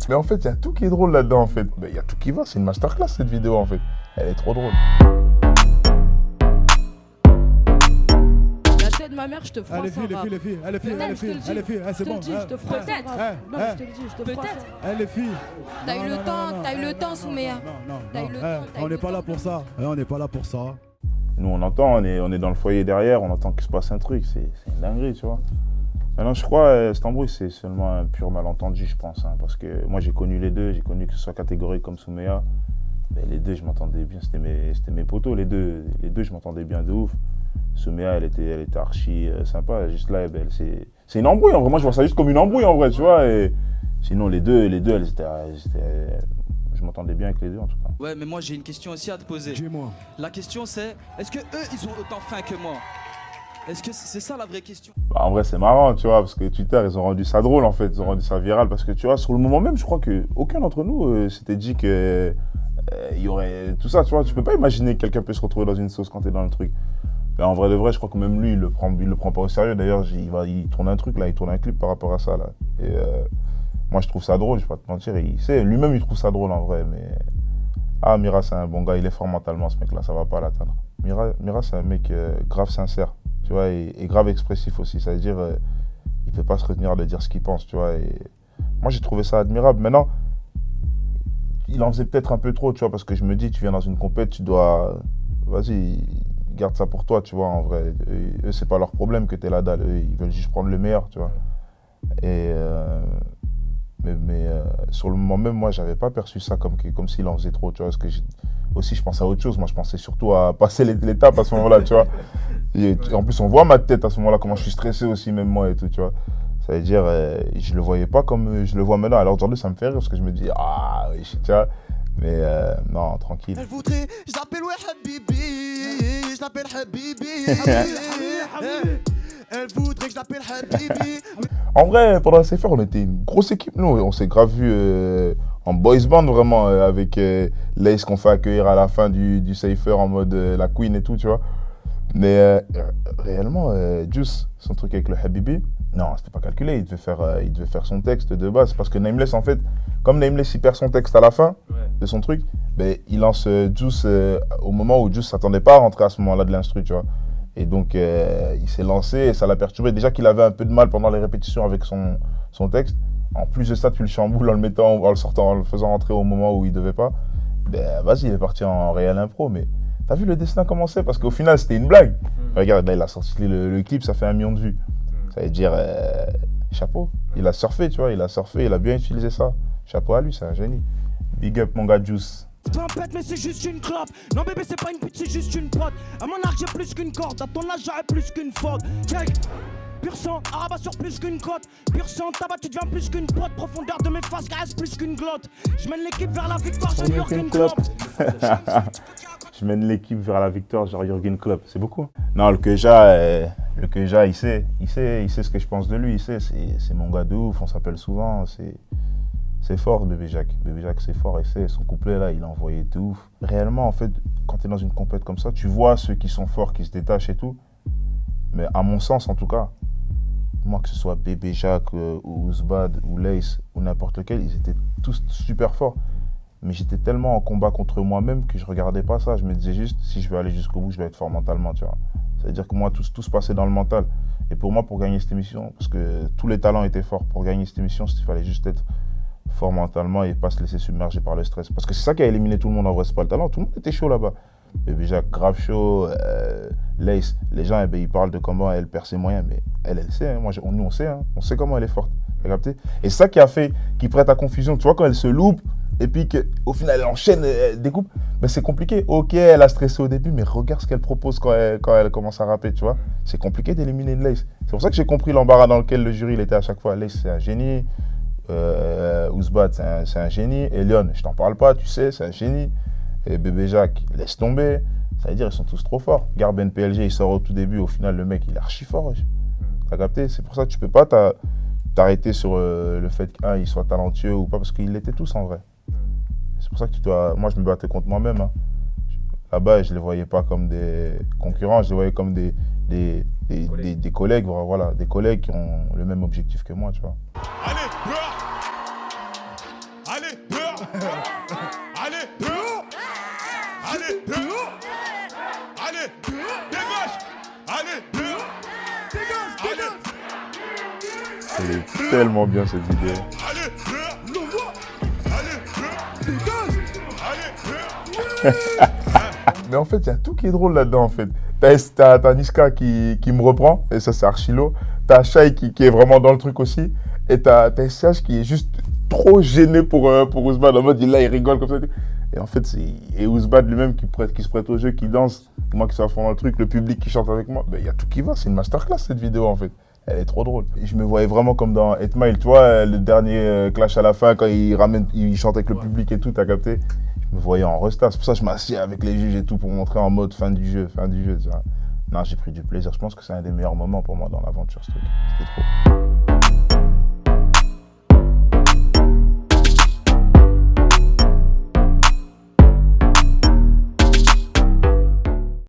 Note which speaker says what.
Speaker 1: Mais en fait, il y a tout qui est drôle là-dedans, en fait. Il y a tout qui va, c'est une masterclass, cette vidéo, en fait. Elle est trop drôle.
Speaker 2: La tête de ma mère, je te froisse.
Speaker 3: Les filles, c'est bon.
Speaker 2: Je te froisse.
Speaker 4: Peut-être.
Speaker 2: Non, je te le dis, je te froisse.
Speaker 3: Les filles.
Speaker 4: T'as eu le temps, Souméa.
Speaker 3: On n'est pas là pour ça. On n'est pas là pour ça.
Speaker 1: Nous, on entend, on est dans le foyer derrière, on entend qu'il se passe un truc. C'est une dinguerie, tu vois. Maintenant, je crois, cet embrouille, c'est seulement un pur malentendu, je pense. Hein, parce que moi, j'ai connu les deux. J'ai connu que ce soit catégorique comme Souméa. Mais les deux, je m'entendais bien. C'était mes potos, les deux. Les deux, je m'entendais bien de ouf. Souméa, elle était archi sympa. Juste là, c'est une embrouille, en vrai. Moi, je vois ça juste comme une embrouille, en vrai, tu vois. Et sinon, les deux, elles étaient je m'entendais bien avec les deux, en tout cas.
Speaker 5: Ouais, mais moi, j'ai une question aussi à te poser.
Speaker 3: Dis-moi.
Speaker 5: La question, c'est, est-ce que eux, ils ont autant faim que moi? Est-ce que c'est ça la vraie question?
Speaker 1: Bah, en vrai, c'est marrant, tu vois, parce que Twitter, ils ont rendu ça drôle, en fait. Ils ont rendu ça viral, parce que, tu vois, sur le moment même, je crois qu'aucun d'entre nous s'était dit que il y aurait tout ça, tu vois. Tu peux pas imaginer que quelqu'un peut se retrouver dans une sauce quand t'es dans le truc. Mais en vrai de vrai, je crois que même lui, il le prend pas au sérieux. D'ailleurs, il tourne un truc, là, il tourne un clip par rapport à ça, là. Et moi, je trouve ça drôle, je vais pas te mentir. Lui-même, il trouve ça drôle, en vrai, mais... Ah, Mira, c'est un bon gars, il est fort mentalement, ce mec-là, ça va pas l'atteindre. Mira, c'est un mec grave sincère, tu vois, et grave expressif aussi. Ça veut dire, il peut pas se retenir de dire ce qu'il pense, tu vois. Et moi, j'ai trouvé ça admirable. Maintenant, il en faisait peut-être un peu trop, tu vois, parce que je me dis, tu viens dans une compète, tu dois... Vas-y, garde ça pour toi, tu vois, en vrai. Eux, c'est pas leur problème que t'es la dalle. Eux, ils veulent juste prendre le meilleur, tu vois. Et... Mais sur le moment même, moi, j'avais pas perçu ça comme s'il en faisait trop, tu vois. Parce que aussi, je pensais à autre chose. Moi, je pensais surtout à passer l'étape à ce moment-là, tu vois. Et en plus, on voit ma tête à ce moment-là, comment je suis stressé aussi, même moi et tout, tu vois. Ça veut dire, je le voyais pas comme je le vois maintenant. Alors aujourd'hui, ça me fait rire parce que je me dis, ah oui, tu vois. Mais non, tranquille.
Speaker 6: Elle voudrait, je l'appelle ouais Habibi, je l'appelle Habibi. Elle voudrait que je l'appelle Habibi.
Speaker 1: En vrai, pendant la CFR, on était une grosse équipe. Nous, on s'est grave vu en boys band vraiment avec Lace qu'on fait accueillir à la fin du CFR en mode la Queen et tout, tu vois. Mais réellement, Juice, son truc avec le Habibi, non, c'était pas calculé. Il devait faire son texte de base. Parce que Nameless, en fait, comme Nameless, il perd son texte à la fin de son truc, ben, il lance Juice au moment où Juice s'attendait pas à rentrer à ce moment-là de l'instru, tu vois. Et donc, il s'est lancé et ça l'a perturbé. Déjà qu'il avait un peu de mal pendant les répétitions avec son texte. En plus de ça, tu le chamboules en le faisant rentrer au moment où il devait pas. Ben, vas-y, il est parti en réel impro. Mais t'as vu le destin commencer? Parce qu'au final, c'était une blague. Regarde, là, il a sorti le clip, ça fait 1 million de vues. Ça veut dire, chapeau. Il a surfé, tu vois, il a bien utilisé ça. Chapeau à lui, c'est un génie. Big up, mon gars Juice.
Speaker 7: C'est un pète mais c'est juste une clope. Non bébé c'est pas une pute, c'est juste une pote. À mon arc j'ai plus qu'une corde, à ton âge j'aurais plus qu'une faute. Check. Pur sang, arabe sur plus qu'une côte. Pur sang, tabac tu deviens plus qu'une pote. Profondeur de mes faces caresse plus qu'une glotte. Je mène l'équipe vers la victoire, je Jürgen Klopp.
Speaker 1: Je mène l'équipe vers la victoire, genre Jürgen Klopp. C'est beaucoup. Non, le Keja, il sait ce que je pense de lui. Il sait, c'est mon gars de ouf, on s'appelle souvent. C'est fort, Bébé Jacques. Bébé Jacques, c'est fort et c'est son couplet là, il a envoyé de ouf. Réellement, en fait, quand tu es dans une compète comme ça, tu vois ceux qui sont forts, qui se détachent et tout. Mais à mon sens, en tout cas, moi, que ce soit Bébé Jacques ou Ouzbad ou Lace ou n'importe lequel, ils étaient tous super forts. Mais j'étais tellement en combat contre moi-même que je regardais pas ça. Je me disais juste, si je veux aller jusqu'au bout, je dois être fort mentalement, tu vois. C'est-à-dire que moi, tout se passait dans le mental. Et pour moi, pour gagner cette émission, parce que tous les talents étaient forts, pour gagner cette émission, il fallait juste être fort mentalement et pas se laisser submerger par le stress. Parce que c'est ça qui a éliminé tout le monde en vrai, c'est pas le talent. Tout le monde était chaud là-bas. Bébé Jacques, grave chaud, Lace, les gens, ils parlent de comment elle perd ses moyens, mais elle sait, hein. Nous on sait, hein. On sait comment elle est forte. T'as capté? Et c'est ça qui a fait, qui prête à confusion. Tu vois, quand elle se loupe, et puis qu'au final elle enchaîne, elle découpe, ben c'est compliqué. Ok, elle a stressé au début, mais regarde ce qu'elle propose quand elle commence à rapper, tu vois. C'est compliqué d'éliminer une Lace. C'est pour ça que j'ai compris l'embarras dans lequel le jury il était à chaque fois. Lace, c'est un génie. Ouzbad, c'est un génie. Et Lyon, je t'en parle pas, tu sais, c'est un génie. Et Bébé Jacques, laisse tomber. Ça veut dire ils sont tous trop forts. Garben PLG, il sort au tout début, au final, le mec, il est archi fort. T'as capté? C'est pour ça que tu peux pas t'arrêter sur le fait qu'un, il soit talentueux ou pas, parce qu'ils l'étaient tous en vrai. C'est pour ça que tu dois... Moi, je me battais contre moi-même. Hein. Là-bas, je les voyais pas comme des concurrents, je les voyais comme des collègues, voilà, des collègues qui ont le même objectif que moi, tu vois.
Speaker 6: Allez,
Speaker 1: tellement bien cette vidéo. Mais en fait, il y a tout qui est drôle là-dedans, en fait. T'as Niska qui me reprend, et ça, c'est archi-lourd. T'as Shai qui est vraiment dans le truc aussi. Et t'as SCH qui est juste trop gêné pour Ousbad. En mode, il rigole comme ça. Et en fait, c'est Ousbad lui-même qui se prête au jeu, qui danse. Moi qui suis à fond dans le truc, le public qui chante avec moi. Il y a tout qui va. C'est une masterclass, cette vidéo, en fait. Elle est trop drôle. Et je me voyais vraiment comme dans 8 Mile, tu vois, le dernier clash à la fin, quand il chante avec le public et tout, t'as capté. Je me voyais en resta. C'est pour ça que je m'assieds avec les juges et tout pour montrer en mode fin du jeu. Tu vois. Non, j'ai pris du plaisir. Je pense que c'est un des meilleurs moments pour moi dans l'aventure, ce truc. C'était trop.